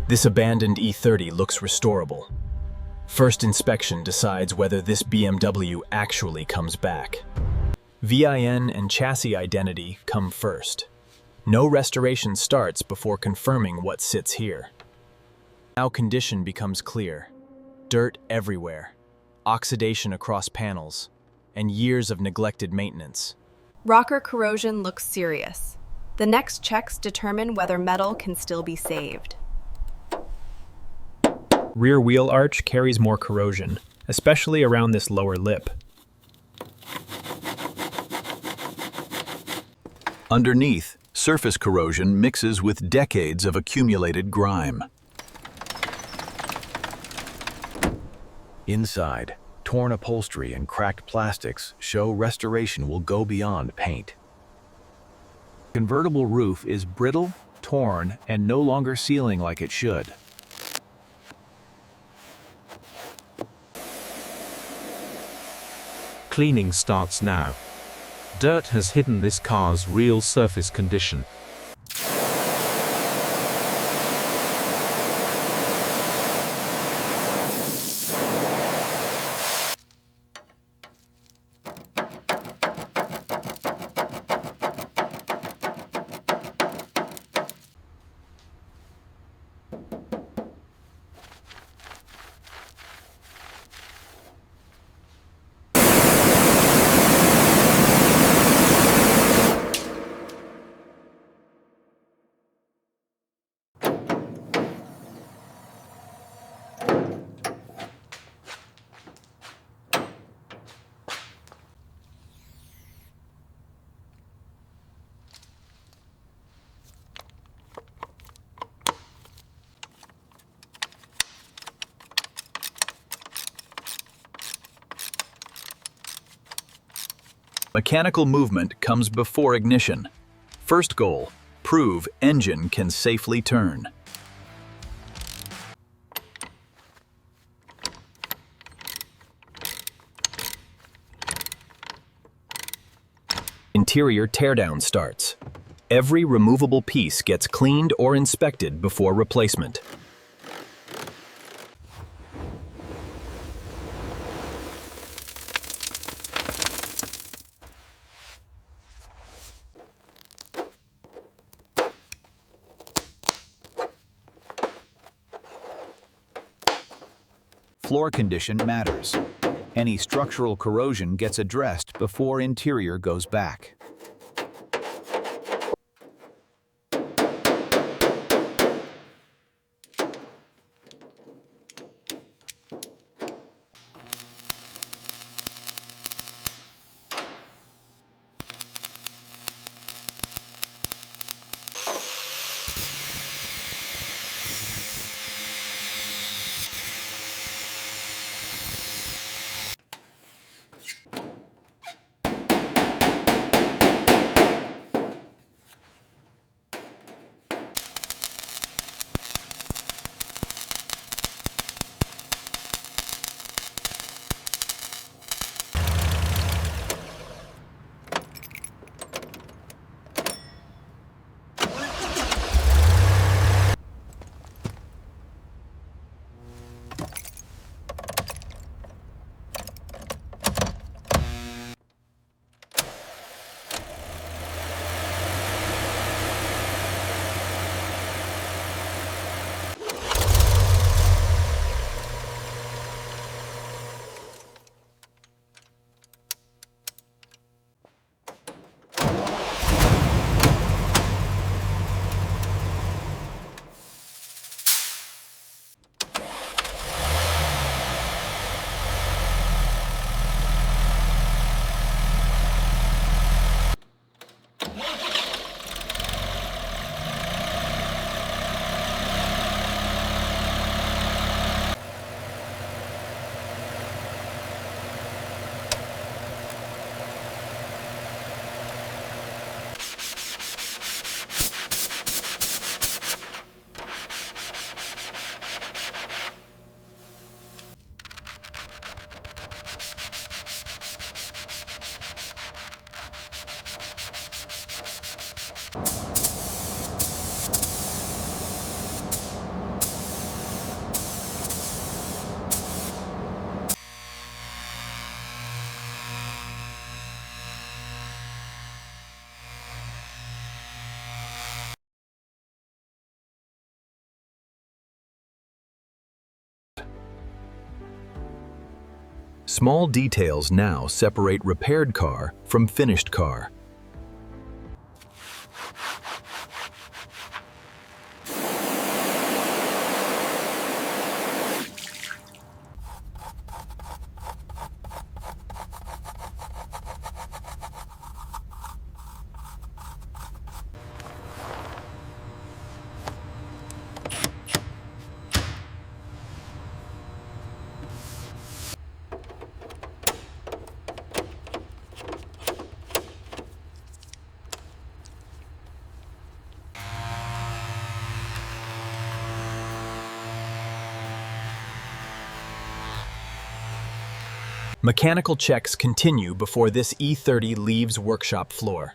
This abandoned E30 looks restorable. First inspection decides whether this BMW actually comes back. VIN and chassis identity come first. No restoration starts before confirming what sits here. Now condition becomes clear. Dirt everywhere, oxidation across panels, and years of neglected maintenance. Rocker corrosion looks serious. The next checks determine whether metal can still be saved. Rear wheel arch carries more corrosion, especially around this lower lip. Underneath, surface corrosion mixes with decades of accumulated grime. Inside, torn upholstery and cracked plastics show restoration will go beyond paint. Convertible roof is brittle, torn, and no longer sealing like it should. Cleaning starts now. Dirt has hidden this car's real surface condition. Mechanical movement comes before ignition. First goal, prove engine can safely turn. Interior teardown starts. Every removable piece gets cleaned or inspected before replacement. Floor condition matters. Any structural corrosion gets addressed before interior goes back. Small details now separate repaired car from finished car. Mechanical checks continue before this E30 leaves workshop floor.